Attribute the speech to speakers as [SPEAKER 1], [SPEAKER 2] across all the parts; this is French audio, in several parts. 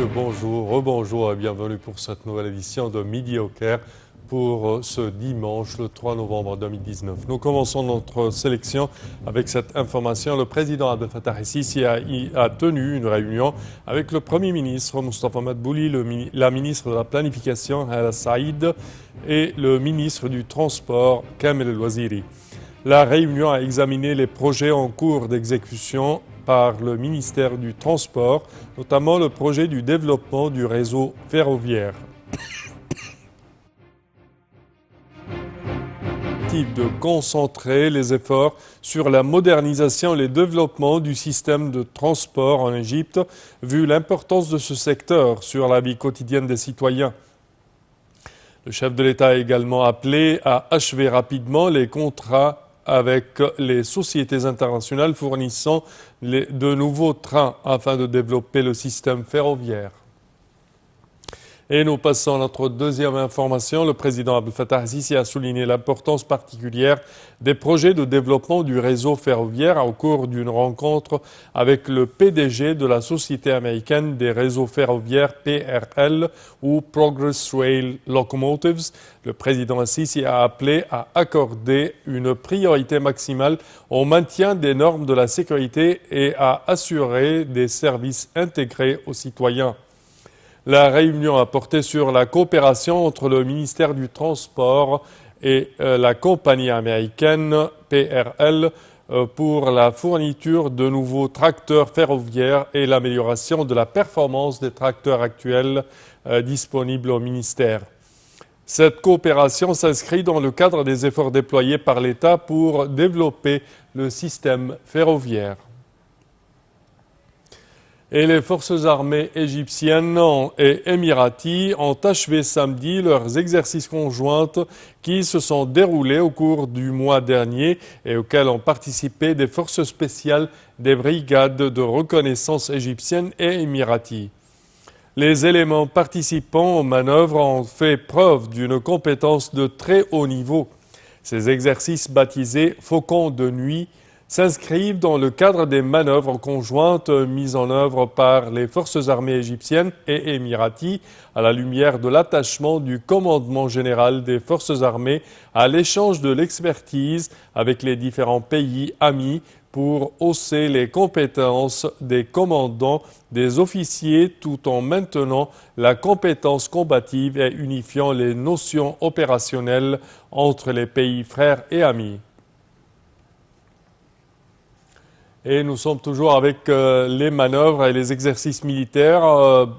[SPEAKER 1] messieurs, bonjour, rebonjour et bienvenue pour cette nouvelle édition de Midi au Caire pour ce dimanche, le 3 novembre 2019. Nous commençons notre sélection avec cette information. Le président Abdel Fattah el-Sisi a tenu une réunion avec le Premier ministre Moustapha Madbouli, la ministre de la Planification Hala Saïd et le ministre du Transport Kamel El-Waziri. La réunion a examiné les projets en cours d'exécution par le ministère du Transport, notamment le projet du développement du réseau ferroviaire. De concentrer les efforts sur la modernisation et le développement du système de transport en Égypte, vu l'importance de ce secteur sur la vie quotidienne des citoyens. Le chef de l'État a également appelé à achever rapidement les contrats avec les sociétés internationales fournissant de nouveaux trains afin de développer le système ferroviaire. Et nous passons à notre deuxième information. Le président Abdel Fattah el-Sisi a souligné l'importance particulière des projets de développement du réseau ferroviaire au cours d'une rencontre avec le PDG de la Société américaine des réseaux ferroviaires PRL ou Progress Rail Locomotives. Le président el-Sisi a appelé à accorder une priorité maximale au maintien des normes de la sécurité et à assurer des services intégrés aux citoyens. La réunion a porté sur la coopération entre le ministère du Transport et la compagnie américaine PRL pour la fourniture de nouveaux tracteurs ferroviaires et l'amélioration de la performance des tracteurs actuels disponibles au ministère. Cette coopération s'inscrit dans le cadre des efforts déployés par l'État pour développer le système ferroviaire. Et les forces armées égyptiennes et émiraties ont achevé samedi leurs exercices conjoints qui se sont déroulés au cours du mois dernier et auxquels ont participé des forces spéciales des brigades de reconnaissance égyptiennes et émiraties. Les éléments participants aux manœuvres ont fait preuve d'une compétence de très haut niveau. Ces exercices baptisés « Faucons de nuit » s'inscrivent dans le cadre des manœuvres conjointes mises en œuvre par les forces armées égyptiennes et émiraties à la lumière de l'attachement du commandement général des forces armées à l'échange de l'expertise avec les différents pays amis pour hausser les compétences des commandants, des officiers, tout en maintenant la compétence combative et unifiant les notions opérationnelles entre les pays frères et amis. Et nous sommes toujours avec les manœuvres et les exercices militaires.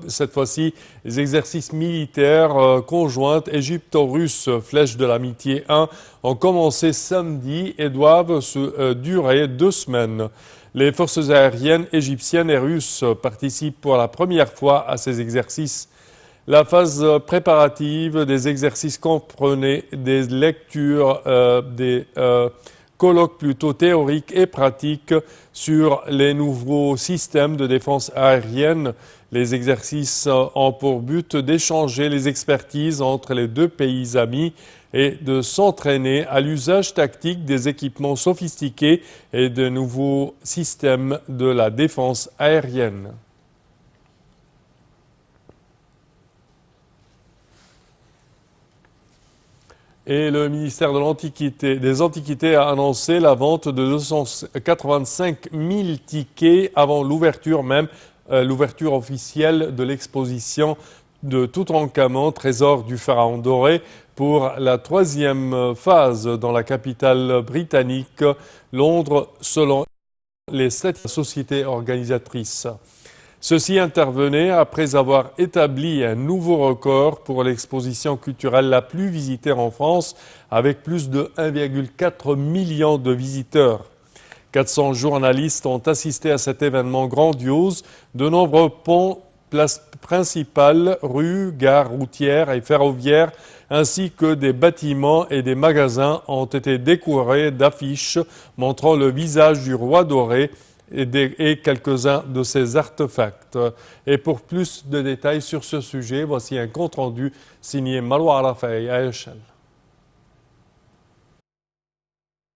[SPEAKER 1] Cette fois-ci, les exercices militaires conjoints égypto-russes, Flèche de l'Amitié 1, ont commencé samedi et doivent durer 2 semaines. Les forces aériennes égyptiennes et russes participent pour la première fois à ces exercices. La phase préparative des exercices comprenait des lectures, des colloques plutôt théoriques et pratiques sur les nouveaux systèmes de défense aérienne. Les exercices ont pour but d'échanger les expertises entre les deux pays amis et de s'entraîner à l'usage tactique des équipements sophistiqués et de nouveaux systèmes de la défense aérienne. Et le ministère des Antiquités a annoncé la vente de 285 000 tickets avant l'ouverture l'ouverture officielle de l'exposition de Toutankhamon, trésor du pharaon doré, pour la 3e phase dans la capitale britannique, Londres, selon les 7 sociétés organisatrices. Ceci intervenait après avoir établi un nouveau record pour l'exposition culturelle la plus visitée en France, avec plus de 1,4 million de visiteurs. 400 journalistes ont assisté à cet événement grandiose. De nombreux ponts, places principales, rues, gares routières et ferroviaires, ainsi que des bâtiments et des magasins ont été décorés d'affiches montrant le visage du roi doré et quelques-uns de ces artefacts. Et pour plus de détails sur ce sujet, voici un compte-rendu signé Maroua Arafai à Echel.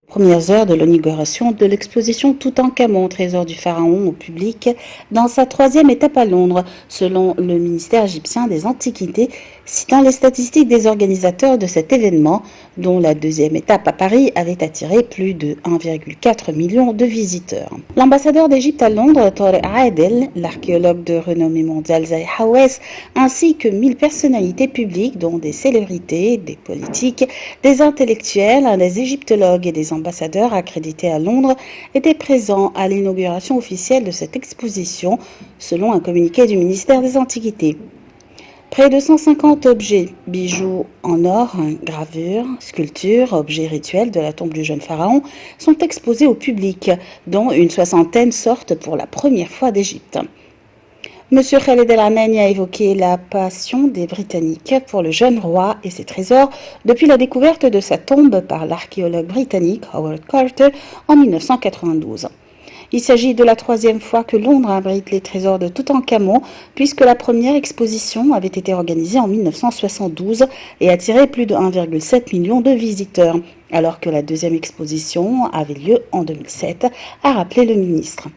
[SPEAKER 2] Premières heures de l'inauguration de l'exposition Toutankhamon, trésor du pharaon au public, dans sa troisième étape à Londres, selon le ministère égyptien des Antiquités, citant les statistiques des organisateurs de cet événement, dont la deuxième étape à Paris avait attiré plus de 1,4 million de visiteurs. L'ambassadeur d'Égypte à Londres, Tarek Adel, l'archéologue de renommée mondiale Zahi Hawass, ainsi que 1000 personnalités publiques, dont des célébrités, des politiques, des intellectuels, des égyptologues et des ambassadeurs accrédités à Londres étaient présents à l'inauguration officielle de cette exposition, selon un communiqué du ministère des Antiquités. Près de 150 objets, bijoux en or, gravures, sculptures, objets rituels de la tombe du jeune pharaon sont exposés au public, dont une soixantaine sortent pour la première fois d'Égypte. M. Khaled El Ameni a évoqué la passion des Britanniques pour le jeune roi et ses trésors depuis la découverte de sa tombe par l'archéologue britannique Howard Carter en 1992. Il s'agit de la troisième fois que Londres abrite les trésors de Toutankhamon, puisque la première exposition avait été organisée en 1972 et attiré plus de 1,7 million de visiteurs, alors que la deuxième exposition avait lieu en 2007, a rappelé le ministre.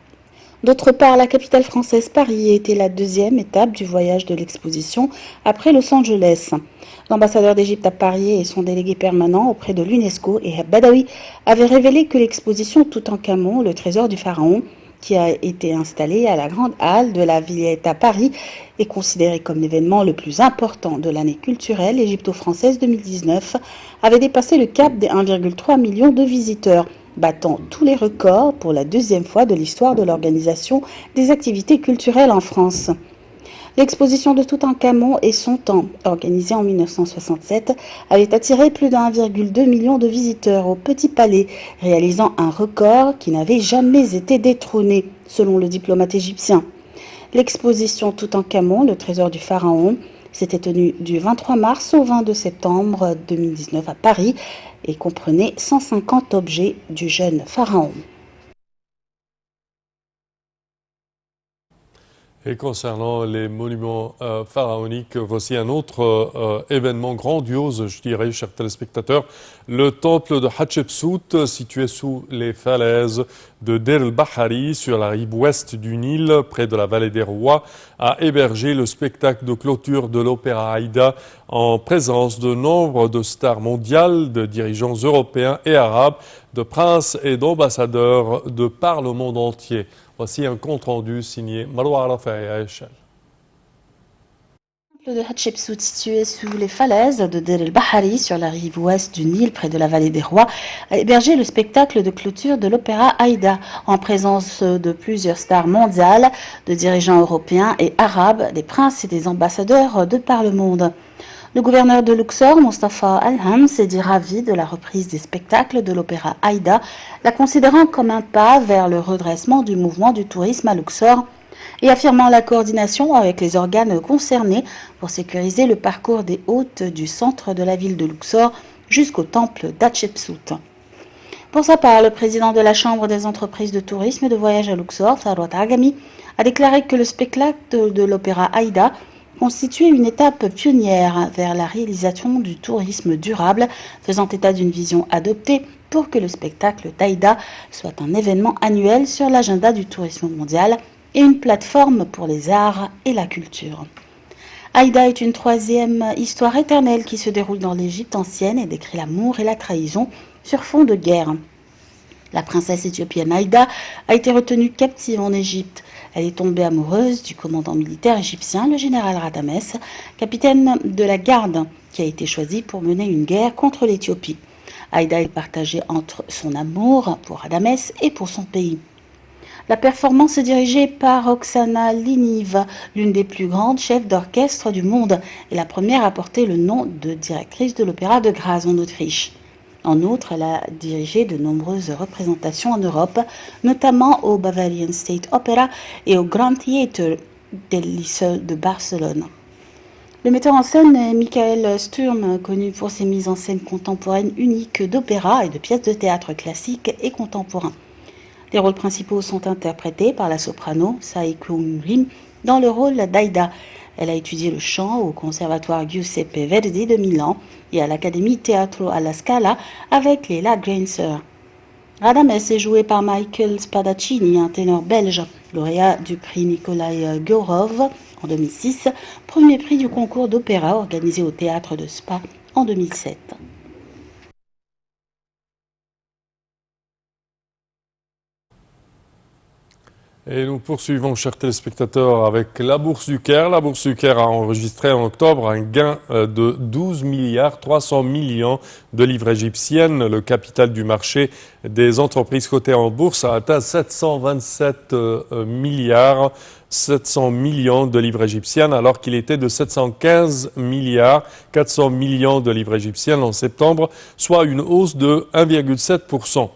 [SPEAKER 2] D'autre part, la capitale française Paris était la deuxième étape du voyage de l'exposition après Los Angeles. L'ambassadeur d'Égypte à Paris et son délégué permanent auprès de l'UNESCO, Ehab Badawi, avaient révélé que l'exposition Toutankhamon, le trésor du pharaon, qui a été installée à la Grande Halle de la Villette à Paris, est considérée comme l'événement le plus important de l'année culturelle égypto-française 2019, avait dépassé le cap des 1,3 million de visiteurs, battant tous les records pour la deuxième fois de l'histoire de l'organisation des activités culturelles en France. L'exposition de Toutankhamon et son temps, organisée en 1967, avait attiré plus de 1,2 million de visiteurs au Petit Palais, réalisant un record qui n'avait jamais été détrôné, selon le diplomate égyptien. L'exposition Toutankhamon, le trésor du pharaon, s'était tenue du 23 mars au 22 septembre 2019 à Paris et comprenait 150 objets du jeune pharaon.
[SPEAKER 1] Et concernant les monuments pharaoniques, voici un autre événement grandiose, je dirais, chers téléspectateurs. Le temple de Hatshepsut, situé sous les falaises de Der el-Bahari, sur la rive ouest du Nil, près de la vallée des Rois, a hébergé le spectacle de clôture de l'opéra Aïda en présence de nombre de stars mondiales, de dirigeants européens et arabes, de princes et d'ambassadeurs de par le monde entier. Voici un compte-rendu signé Marwa Arafat et Aïchel.
[SPEAKER 2] Le temple de Hatshepsut, situé sous les falaises de Der el-Bahari, sur la rive ouest du Nil, près de la vallée des Rois, a hébergé le spectacle de clôture de l'opéra Aïda, en présence de plusieurs stars mondiales, de dirigeants européens et arabes, des princes et des ambassadeurs de par le monde. Le gouverneur de Luxor, Mustafa Al-Ham, s'est dit ravi de la reprise des spectacles de l'opéra Aïda, la considérant comme un pas vers le redressement du mouvement du tourisme à Luxor et affirmant la coordination avec les organes concernés pour sécuriser le parcours des hôtes du centre de la ville de Luxor jusqu'au temple d'Hatshepsut. Pour sa part, le président de la Chambre des entreprises de tourisme et de voyage à Luxor, Tharwat Agami, a déclaré que le spectacle de l'opéra Aïda constituait une étape pionnière vers la réalisation du tourisme durable, faisant état d'une vision adoptée pour que le spectacle d'Aïda soit un événement annuel sur l'agenda du tourisme mondial et une plateforme pour les arts et la culture. Aïda est une troisième histoire éternelle qui se déroule dans l'Égypte ancienne et décrit l'amour et la trahison sur fond de guerre. La princesse éthiopienne Aïda a été retenue captive en Égypte. Elle est tombée amoureuse du commandant militaire égyptien, le général Radames, capitaine de la garde, qui a été choisi pour mener une guerre contre l'Éthiopie. Aïda est partagée entre son amour pour Radames et pour son pays. La performance est dirigée par Oksana Liniv, l'une des plus grandes chefs d'orchestre du monde et la première à porter le nom de directrice de l'Opéra de Graz en Autriche. En outre, elle a dirigé de nombreuses représentations en Europe, notamment au Bavarian State Opera et au Grand Theater del Liceu de Barcelone. Le metteur en scène est Michael Sturm, connu pour ses mises en scène contemporaines uniques d'opéra et de pièces de théâtre classiques et contemporains. Les rôles principaux sont interprétés par la soprano Sai Kyung Rim dans le rôle d'Aïda. Elle a étudié le chant au Conservatoire Giuseppe Verdi de Milan et à l'Académie Teatro alla Scala avec Leila Greiser. Radames est joué par Michael Spadaccini, un ténor belge, lauréat du prix Nikolai Gourov en 2006, premier prix du concours d'opéra organisé au théâtre de Spa en 2007.
[SPEAKER 1] Et nous poursuivons, chers téléspectateurs, avec la Bourse du Caire. La Bourse du Caire a enregistré en octobre un gain de 12 milliards 300 millions de livres égyptiennes. Le capital du marché des entreprises cotées en bourse a atteint 727 milliards 700 millions de livres égyptiennes, alors qu'il était de 715 milliards 400 millions de livres égyptiennes en septembre, soit une hausse de 1,7%.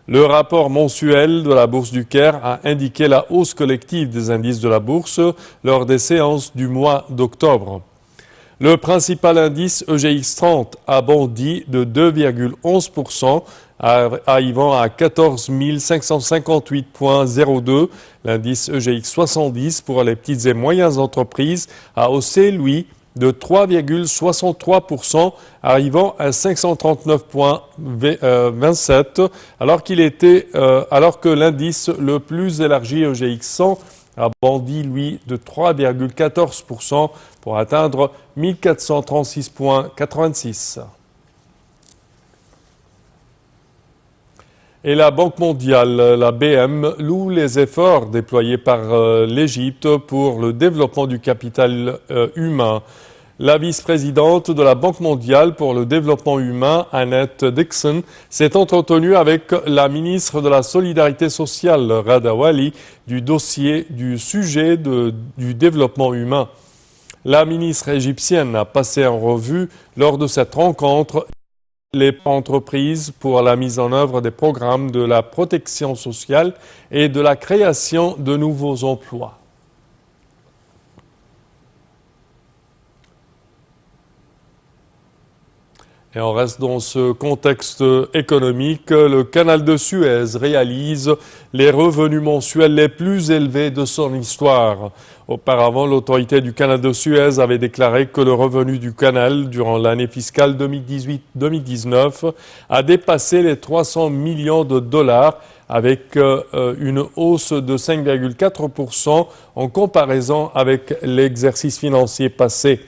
[SPEAKER 1] Le rapport mensuel de la Bourse du Caire a indiqué la hausse collective des indices de la bourse lors des séances du mois d'octobre. Le principal indice EGX 30 a bondi de 2,11%, arrivant à 14 558,02. L'indice EGX 70 pour les petites et moyennes entreprises a haussé, lui, de 3,63%, arrivant à 539,27, alors que l'indice le plus élargi EGX 100 a bondi, lui, de 3,14% pour atteindre 1436,86. Et la Banque mondiale, la BM, loue les efforts déployés par l'Égypte pour le développement du capital humain. La vice-présidente de la Banque mondiale pour le développement humain, Annette Dixon, s'est entretenue avec la ministre de la Solidarité sociale, Rada Wali, du sujet du développement humain. La ministre égyptienne a passé en revue lors de cette rencontre les entreprises pour la mise en œuvre des programmes de la protection sociale et de la création de nouveaux emplois. Et on reste dans ce contexte économique. Le canal de Suez réalise les revenus mensuels les plus élevés de son histoire. Auparavant, l'autorité du canal de Suez avait déclaré que le revenu du canal durant l'année fiscale 2018-2019 a dépassé les 300 millions de dollars avec une hausse de 5,4% en comparaison avec l'exercice financier passé.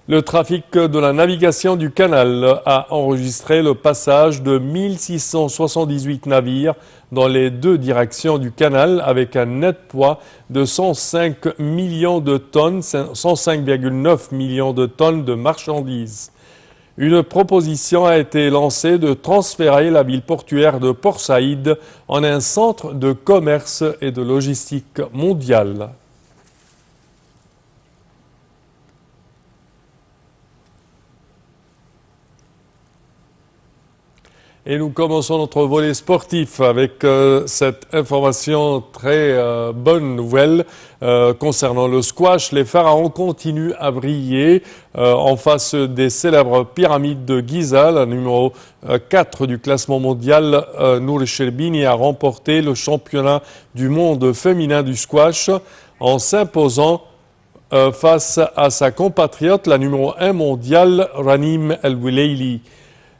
[SPEAKER 1] Le trafic de la navigation du canal a enregistré le passage de 1678 navires dans les deux directions du canal avec un net poids de 105 millions de tonnes, 105,9 millions de tonnes de marchandises. Une proposition a été lancée de transférer la ville portuaire de Port Saïd en un centre de commerce et de logistique mondiale. Et nous commençons notre volet sportif avec cette information très bonne nouvelle concernant le squash. Les Pharaons continuent à briller en face des célèbres pyramides de Giza. La numéro 4 du classement mondial, Nour Sherbini, a remporté le championnat du monde féminin du squash en s'imposant face à sa compatriote, la numéro 1 mondiale, Ranim El-Wileili.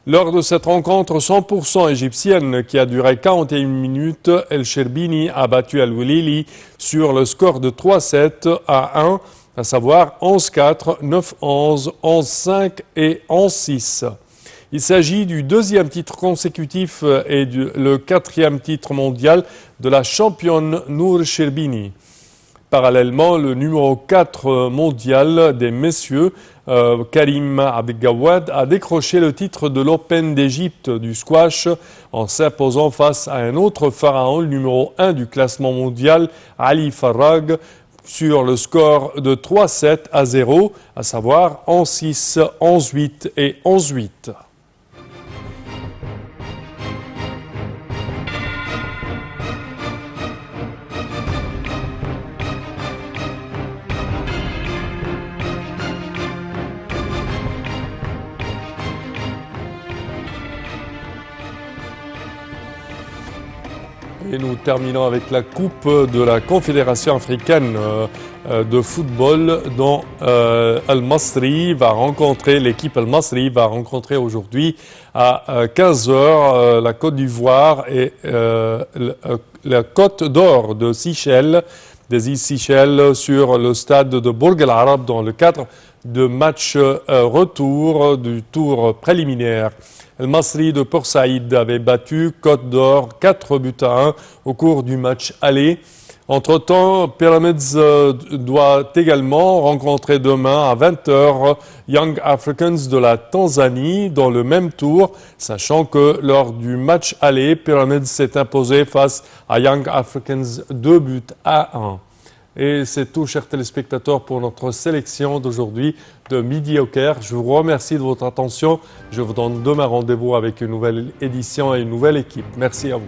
[SPEAKER 1] Lors de cette rencontre 100% égyptienne qui a duré 41 minutes, El Sherbini a battu El-Wileili sur le score de 3-7 à 1, à savoir 11-4, 9-11, 11-5 et 11-6. Il s'agit du deuxième titre consécutif et le quatrième titre mondial de la championne Nour Sherbini. Parallèlement, le numéro 4 mondial des messieurs, Karim Abdelgawad, a décroché le titre de l'Open d'Égypte du squash en s'imposant face à un autre pharaon, le numéro 1 du classement mondial, Ali Farag, sur le score de 3-7 à 0, à savoir 11-6, 11-8 et 11-8. Et nous terminons avec la Coupe de la Confédération africaine de football dont Al-Masri va rencontrer, l'équipe Al-Masri va rencontrer aujourd'hui à 15 h la Côte d'Ivoire et la Côte d'Or de Seychelles, des îles Seychelles, sur le stade de Bourg El Arab dans le cadre de match retour du tour préliminaire. El Masri de Port Saïd avait battu Côte d'Or 4-1 au cours du match aller. Entre-temps, Pyramids doit également rencontrer demain à 20 h Young Africans de la Tanzanie dans le même tour, sachant que lors du match aller, Pyramids s'est imposé face à Young Africans 2-1. Et c'est tout, chers téléspectateurs, pour notre sélection d'aujourd'hui de Midi au Caire. Je vous remercie de votre attention. Je vous donne demain rendez-vous avec une nouvelle édition et une nouvelle équipe. Merci à vous.